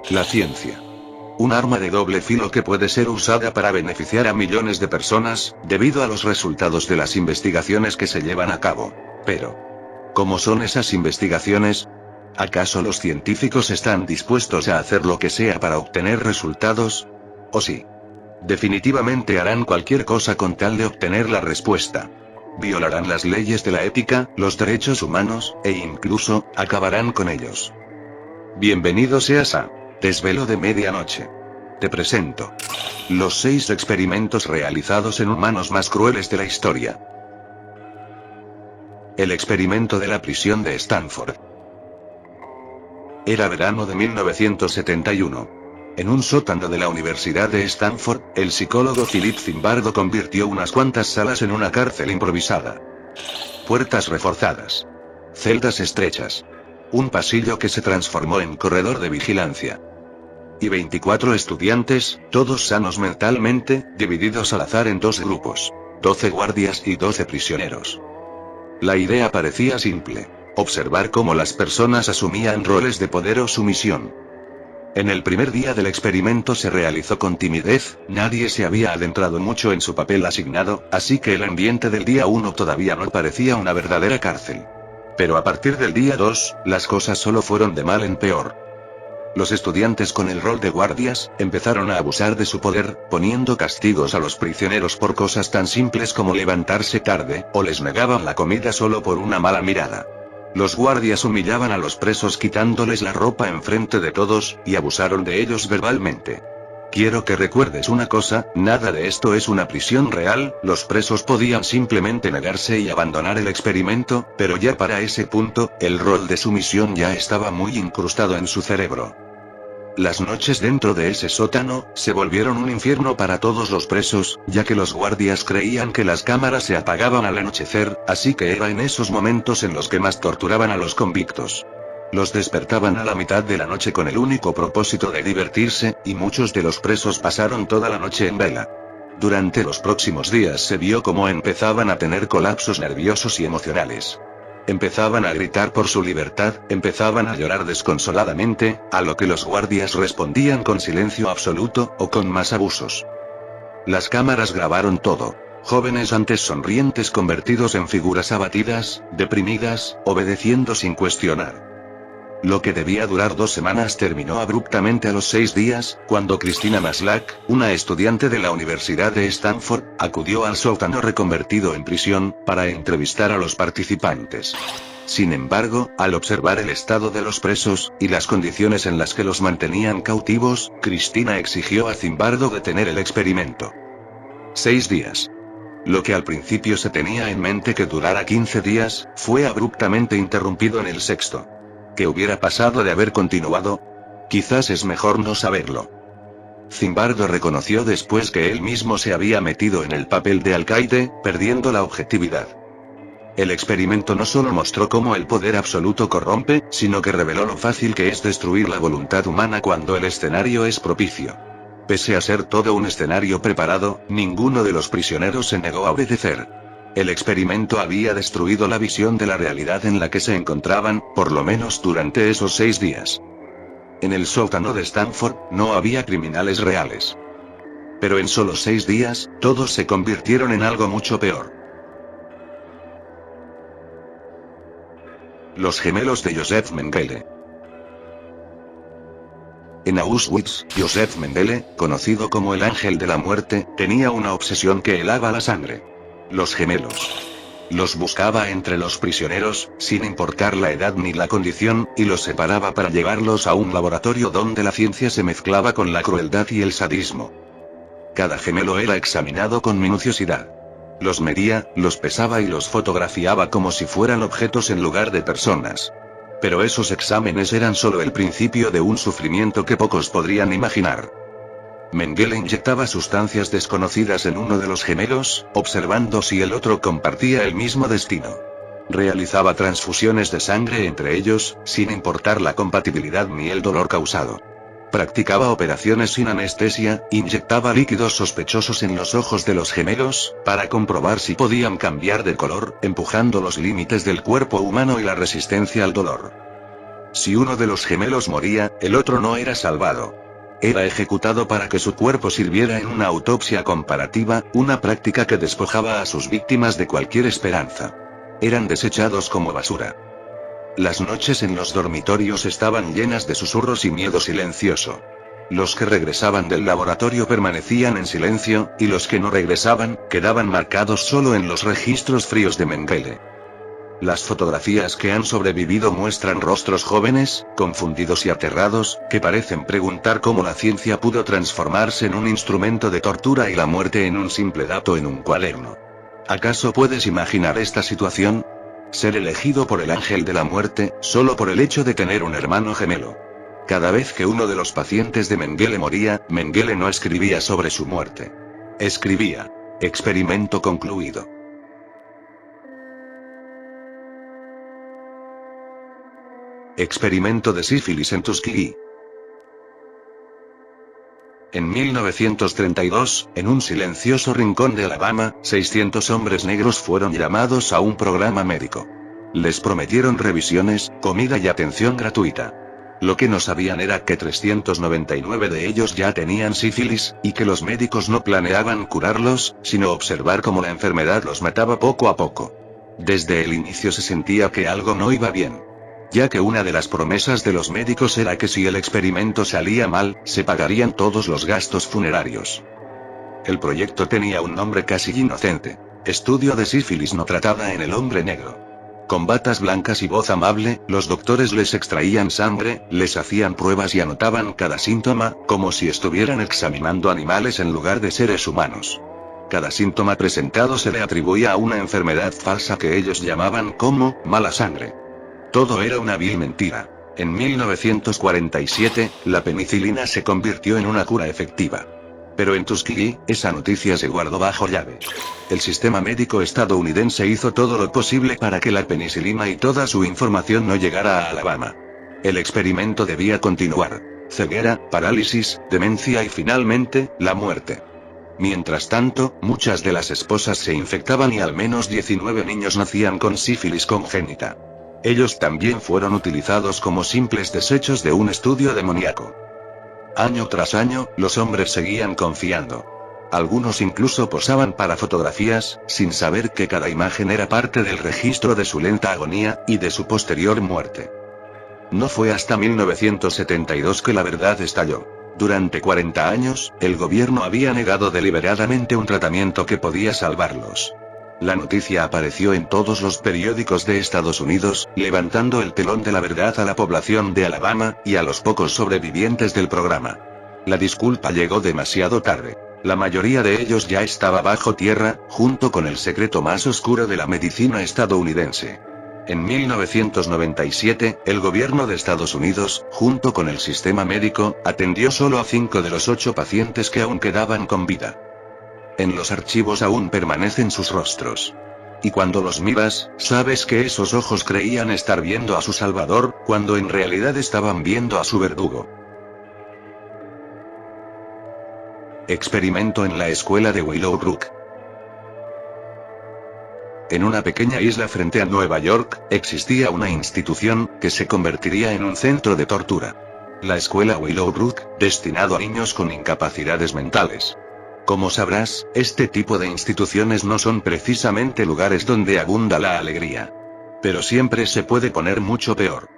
La ciencia. Un arma de doble filo que puede ser usada para beneficiar a millones de personas, debido a los resultados de las investigaciones que se llevan a cabo. Pero, ¿cómo son esas investigaciones? ¿Acaso los científicos están dispuestos a hacer lo que sea para obtener resultados? ¿O sí? Definitivamente harán cualquier cosa con tal de obtener la respuesta. Violarán las leyes de la ética, los derechos humanos, e incluso, acabarán con ellos. Bienvenido seas a Desvelo de Medianoche. Te presento los 6 experimentos realizados en humanos más crueles de la historia. El experimento de la prisión de Stanford. Era verano de 1971. En un sótano de la Universidad de Stanford, el psicólogo Philip Zimbardo convirtió unas cuantas salas en una cárcel improvisada. Puertas reforzadas. Celdas estrechas. Un pasillo que se transformó en corredor de vigilancia. Y 24 estudiantes, todos sanos mentalmente, divididos al azar en 2 grupos. 12 guardias y 12 prisioneros. La idea parecía simple: observar cómo las personas asumían roles de poder o sumisión. En el primer día del experimento se realizó con timidez, nadie se había adentrado mucho en su papel asignado, así que el ambiente del día 1 todavía no parecía una verdadera cárcel. Pero a partir del día 2, las cosas solo fueron de mal en peor. Los estudiantes con el rol de guardias, empezaron a abusar de su poder, poniendo castigos a los prisioneros por cosas tan simples como levantarse tarde, o les negaban la comida solo por una mala mirada. Los guardias humillaban a los presos quitándoles la ropa enfrente de todos, y abusaron de ellos verbalmente. Quiero que recuerdes una cosa, nada de esto es una prisión real, los presos podían simplemente negarse y abandonar el experimento, pero ya para ese punto, el rol de sumisión ya estaba muy incrustado en su cerebro. Las noches dentro de ese sótano, se volvieron un infierno para todos los presos, ya que los guardias creían que las cámaras se apagaban al anochecer, así que era en esos momentos en los que más torturaban a los convictos. Los despertaban a la mitad de la noche con el único propósito de divertirse, y muchos de los presos pasaron toda la noche en vela. Durante los próximos días se vio cómo empezaban a tener colapsos nerviosos y emocionales. Empezaban a gritar por su libertad, empezaban a llorar desconsoladamente, a lo que los guardias respondían con silencio absoluto, o con más abusos. Las cámaras grabaron todo. Jóvenes antes sonrientes convertidos en figuras abatidas, deprimidas, obedeciendo sin cuestionar. Lo que debía durar 2 semanas terminó abruptamente a los 6 días, cuando Christina Maslach, una estudiante de la Universidad de Stanford, acudió al sótano reconvertido en prisión, para entrevistar a los participantes. Sin embargo, al observar el estado de los presos, y las condiciones en las que los mantenían cautivos, Christina exigió a Zimbardo detener el experimento. 6 días. Lo que al principio se tenía en mente que durara 15 días, fue abruptamente interrumpido en el 6º. ¿Qué hubiera pasado de haber continuado? Quizás es mejor no saberlo. Zimbardo reconoció después que él mismo se había metido en el papel de alcaide, perdiendo la objetividad. El experimento no solo mostró cómo el poder absoluto corrompe, sino que reveló lo fácil que es destruir la voluntad humana cuando el escenario es propicio. Pese a ser todo un escenario preparado, ninguno de los prisioneros se negó a obedecer. El experimento había destruido la visión de la realidad en la que se encontraban, por lo menos durante esos 6 días. En el sótano de Stanford, no había criminales reales. Pero en solo 6 días, todos se convirtieron en algo mucho peor. Los gemelos de Joseph Mengele. En Auschwitz, Joseph Mengele, conocido como el ángel de la muerte, tenía una obsesión que helaba la sangre. Los gemelos. Los buscaba entre los prisioneros, sin importar la edad ni la condición, y los separaba para llevarlos a un laboratorio donde la ciencia se mezclaba con la crueldad y el sadismo. Cada gemelo era examinado con minuciosidad. Los medía, los pesaba y los fotografiaba como si fueran objetos en lugar de personas. Pero esos exámenes eran solo el principio de un sufrimiento que pocos podrían imaginar. Mengele inyectaba sustancias desconocidas en uno de los gemelos, observando si el otro compartía el mismo destino. Realizaba transfusiones de sangre entre ellos, sin importar la compatibilidad ni el dolor causado. Practicaba operaciones sin anestesia, inyectaba líquidos sospechosos en los ojos de los gemelos, para comprobar si podían cambiar de color, empujando los límites del cuerpo humano y la resistencia al dolor. Si uno de los gemelos moría, el otro no era salvado. Era ejecutado para que su cuerpo sirviera en una autopsia comparativa, una práctica que despojaba a sus víctimas de cualquier esperanza. Eran desechados como basura. Las noches en los dormitorios estaban llenas de susurros y miedo silencioso. Los que regresaban del laboratorio permanecían en silencio, y los que no regresaban, quedaban marcados solo en los registros fríos de Mengele. Las fotografías que han sobrevivido muestran rostros jóvenes, confundidos y aterrados, que parecen preguntar cómo la ciencia pudo transformarse en un instrumento de tortura y la muerte en un simple dato en un cuaderno. ¿Acaso puedes imaginar esta situación? Ser elegido por el ángel de la muerte, solo por el hecho de tener un hermano gemelo. Cada vez que uno de los pacientes de Mengele moría, Mengele no escribía sobre su muerte. Escribía: experimento concluido. Experimento de sífilis en Tuskegee. En 1932, en un silencioso rincón de Alabama, 600 hombres negros fueron llamados a un programa médico. Les prometieron revisiones, comida y atención gratuita. Lo que no sabían era que 399 de ellos ya tenían sífilis, y que los médicos no planeaban curarlos, sino observar cómo la enfermedad los mataba poco a poco. Desde el inicio se sentía que algo no iba bien. Ya que una de las promesas de los médicos era que si el experimento salía mal, se pagarían todos los gastos funerarios. El proyecto tenía un nombre casi inocente: Estudio de sífilis no tratada en el hombre negro. Con batas blancas y voz amable, los doctores les extraían sangre, les hacían pruebas y anotaban cada síntoma, como si estuvieran examinando animales en lugar de seres humanos. Cada síntoma presentado se le atribuía a una enfermedad falsa que ellos llamaban como mala sangre. Todo era una vil mentira. En 1947, la penicilina se convirtió en una cura efectiva. Pero en Tuskegee, esa noticia se guardó bajo llave. El sistema médico estadounidense hizo todo lo posible para que la penicilina y toda su información no llegara a Alabama. El experimento debía continuar. Ceguera, parálisis, demencia y finalmente, la muerte. Mientras tanto, muchas de las esposas se infectaban y al menos 19 niños nacían con sífilis congénita. Ellos también fueron utilizados como simples desechos de un estudio demoníaco. Año tras año, los hombres seguían confiando. Algunos incluso posaban para fotografías, sin saber que cada imagen era parte del registro de su lenta agonía, y de su posterior muerte. No fue hasta 1972 que la verdad estalló. Durante 40 años, el gobierno había negado deliberadamente un tratamiento que podía salvarlos. La noticia apareció en todos los periódicos de Estados Unidos, levantando el telón de la verdad a la población de Alabama, y a los pocos sobrevivientes del programa. La disculpa llegó demasiado tarde. La mayoría de ellos ya estaba bajo tierra, junto con el secreto más oscuro de la medicina estadounidense. En 1997, el gobierno de Estados Unidos, junto con el sistema médico, atendió solo a 5 de los 8 pacientes que aún quedaban con vida. En los archivos aún permanecen sus rostros. Y cuando los miras, sabes que esos ojos creían estar viendo a su salvador, cuando en realidad estaban viendo a su verdugo. Experimento en la escuela de Willowbrook. En una pequeña isla frente a Nueva York, existía una institución, que se convertiría en un centro de tortura. La escuela Willowbrook, destinado a niños con incapacidades mentales. Como sabrás, este tipo de instituciones no son precisamente lugares donde abunda la alegría. Pero siempre se puede poner mucho peor.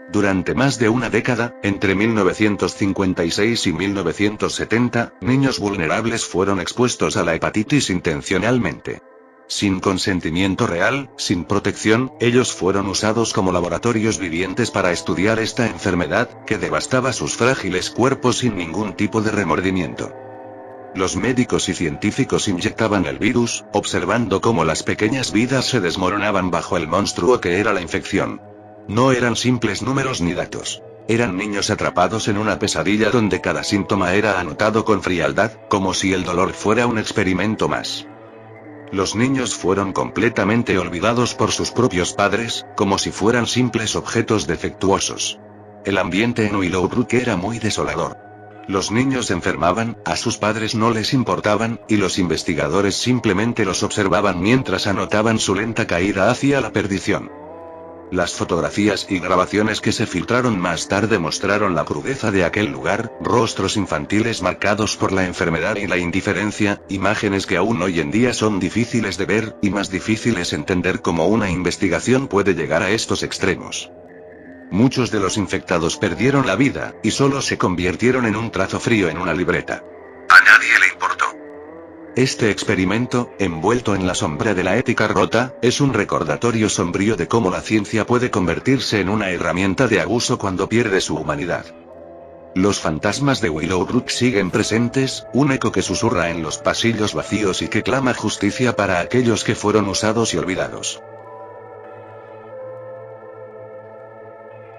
Durante más de una década, entre 1956 y 1970, niños vulnerables fueron expuestos a la hepatitis intencionalmente. Sin consentimiento real, sin protección, ellos fueron usados como laboratorios vivientes para estudiar esta enfermedad, que devastaba sus frágiles cuerpos sin ningún tipo de remordimiento. Los médicos y científicos inyectaban el virus, observando cómo las pequeñas vidas se desmoronaban bajo el monstruo que era la infección. No eran simples números ni datos. Eran niños atrapados en una pesadilla donde cada síntoma era anotado con frialdad, como si el dolor fuera un experimento más. Los niños fueron completamente olvidados por sus propios padres, como si fueran simples objetos defectuosos. El ambiente en Willowbrook era muy desolador. Los niños enfermaban, a sus padres no les importaban, y los investigadores simplemente los observaban mientras anotaban su lenta caída hacia la perdición. Las fotografías y grabaciones que se filtraron más tarde mostraron la crudeza de aquel lugar, rostros infantiles marcados por la enfermedad y la indiferencia, imágenes que aún hoy en día son difíciles de ver, y más difíciles entender cómo una investigación puede llegar a estos extremos. Muchos de los infectados perdieron la vida, y solo se convirtieron en un trazo frío en una libreta. A nadie le importó. Este experimento, envuelto en la sombra de la ética rota, es un recordatorio sombrío de cómo la ciencia puede convertirse en una herramienta de abuso cuando pierde su humanidad. Los fantasmas de Willowbrook siguen presentes, un eco que susurra en los pasillos vacíos y que clama justicia para aquellos que fueron usados y olvidados.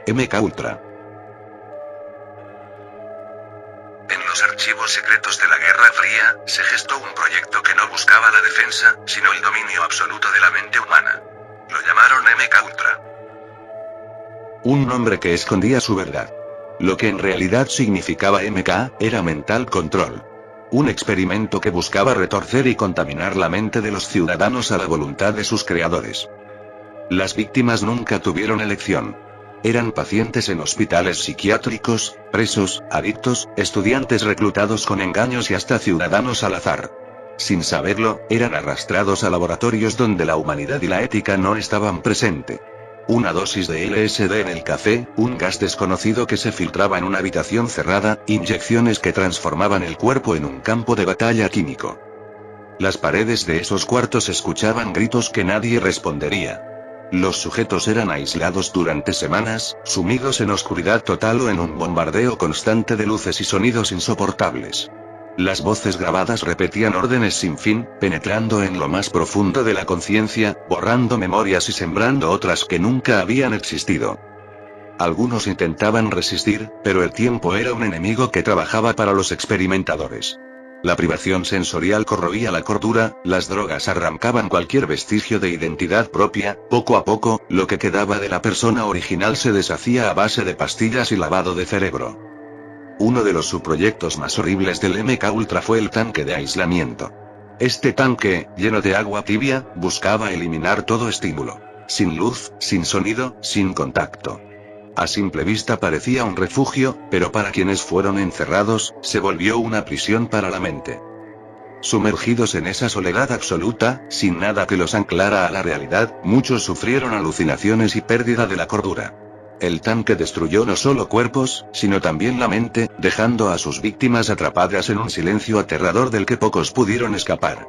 MK Ultra. En los archivos secretos de la Guerra Fría, se gestó un proyecto que no buscaba la defensa, sino el dominio absoluto de la mente humana. Lo llamaron MK Ultra. Un nombre que escondía su verdad. Lo que en realidad significaba MK, era Mental Control. Un experimento que buscaba retorcer y contaminar la mente de los ciudadanos a la voluntad de sus creadores. Las víctimas nunca tuvieron elección. Eran pacientes en hospitales psiquiátricos, presos, adictos, estudiantes reclutados con engaños y hasta ciudadanos al azar. Sin saberlo, eran arrastrados a laboratorios donde la humanidad y la ética no estaban presentes. Una dosis de LSD en el café, un gas desconocido que se filtraba en una habitación cerrada, inyecciones que transformaban el cuerpo en un campo de batalla químico. Las paredes de esos cuartos escuchaban gritos que nadie respondería. Los sujetos eran aislados durante semanas, sumidos en oscuridad total o en un bombardeo constante de luces y sonidos insoportables. Las voces grabadas repetían órdenes sin fin, penetrando en lo más profundo de la conciencia, borrando memorias y sembrando otras que nunca habían existido. Algunos intentaban resistir, pero el tiempo era un enemigo que trabajaba para los experimentadores. La privación sensorial corroía la cordura, las drogas arrancaban cualquier vestigio de identidad propia, poco a poco, lo que quedaba de la persona original se deshacía a base de pastillas y lavado de cerebro. Uno de los subproyectos más horribles del MK Ultra fue el tanque de aislamiento. Este tanque, lleno de agua tibia, buscaba eliminar todo estímulo. Sin luz, sin sonido, sin contacto. A simple vista parecía un refugio, pero para quienes fueron encerrados, se volvió una prisión para la mente. Sumergidos en esa soledad absoluta, sin nada que los anclara a la realidad, muchos sufrieron alucinaciones y pérdida de la cordura. El tanque destruyó no solo cuerpos, sino también la mente, dejando a sus víctimas atrapadas en un silencio aterrador del que pocos pudieron escapar.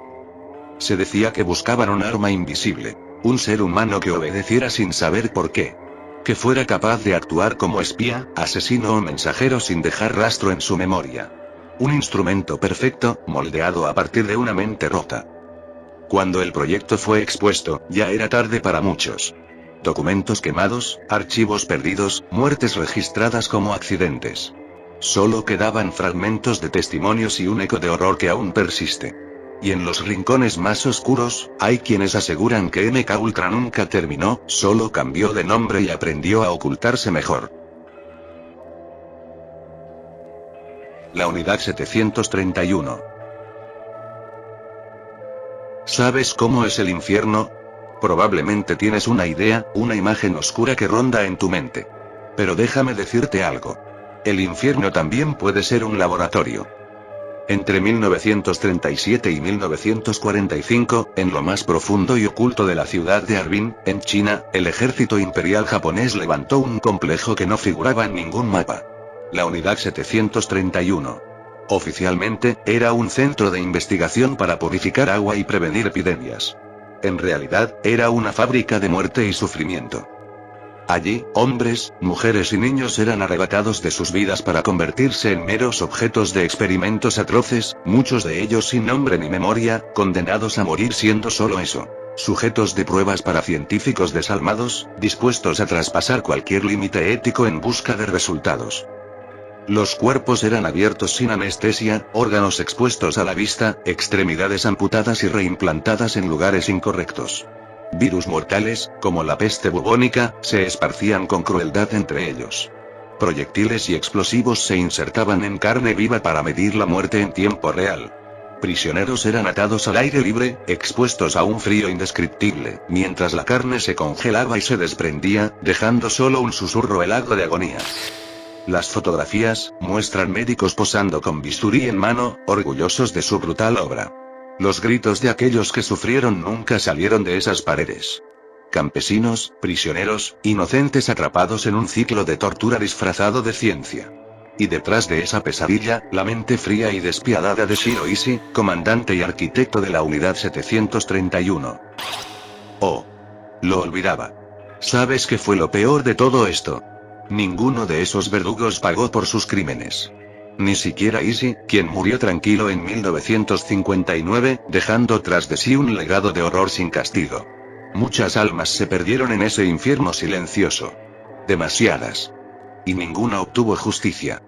Se decía que buscaban un arma invisible, un ser humano que obedeciera sin saber por qué. Que fuera capaz de actuar como espía, asesino o mensajero sin dejar rastro en su memoria. Un instrumento perfecto, moldeado a partir de una mente rota. Cuando el proyecto fue expuesto, ya era tarde para muchos. Documentos quemados, archivos perdidos, muertes registradas como accidentes. Solo quedaban fragmentos de testimonios y un eco de horror que aún persiste. Y en los rincones más oscuros, hay quienes aseguran que MK Ultra nunca terminó, solo cambió de nombre y aprendió a ocultarse mejor. La Unidad 731. ¿Sabes cómo es el infierno? Probablemente tienes una idea, una imagen oscura que ronda en tu mente. Pero déjame decirte algo. El infierno también puede ser un laboratorio. Entre 1937 y 1945, en lo más profundo y oculto de la ciudad de Harbin, en China, el ejército imperial japonés levantó un complejo que no figuraba en ningún mapa. La Unidad 731. Oficialmente, era un centro de investigación para purificar agua y prevenir epidemias. En realidad, era una fábrica de muerte y sufrimiento. Allí, hombres, mujeres y niños eran arrebatados de sus vidas para convertirse en meros objetos de experimentos atroces, muchos de ellos sin nombre ni memoria, condenados a morir siendo solo eso. Sujetos de pruebas para científicos desalmados, dispuestos a traspasar cualquier límite ético en busca de resultados. Los cuerpos eran abiertos sin anestesia, órganos expuestos a la vista, extremidades amputadas y reimplantadas en lugares incorrectos. Virus mortales, como la peste bubónica, se esparcían con crueldad entre ellos. Proyectiles y explosivos se insertaban en carne viva para medir la muerte en tiempo real. prisioneros eran atados al aire libre, expuestos a un frío indescriptible, mientras la carne se congelaba y se desprendía, dejando solo un susurro helado de agonía. Las fotografías muestran médicos posando con bisturí en mano, orgullosos de su brutal obra. Los gritos de aquellos que sufrieron nunca salieron de esas paredes. Campesinos, prisioneros, inocentes atrapados en un ciclo de tortura disfrazado de ciencia. Y detrás de esa pesadilla, la mente fría y despiadada de Shiro Ishii, comandante y arquitecto de la Unidad 731. Oh. Lo olvidaba. ¿Sabes qué fue lo peor de todo esto? Ninguno de esos verdugos pagó por sus crímenes. Ni siquiera Ishii, quien murió tranquilo en 1959, dejando tras de sí un legado de horror sin castigo. Muchas almas se perdieron en ese infierno silencioso. Demasiadas. Y ninguna obtuvo justicia.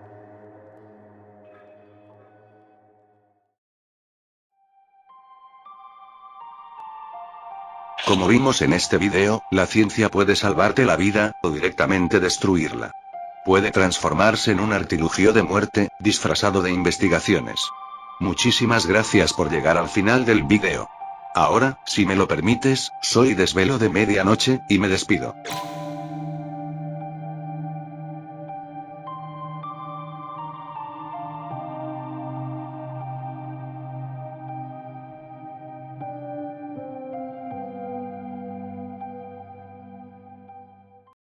Como vimos en este video, la ciencia puede salvarte la vida, o directamente destruirla. Puede transformarse en un artilugio de muerte, disfrazado de investigaciones. Muchísimas gracias por llegar al final del video. Ahora, si me lo permites, soy Desvelo de Medianoche, y me despido.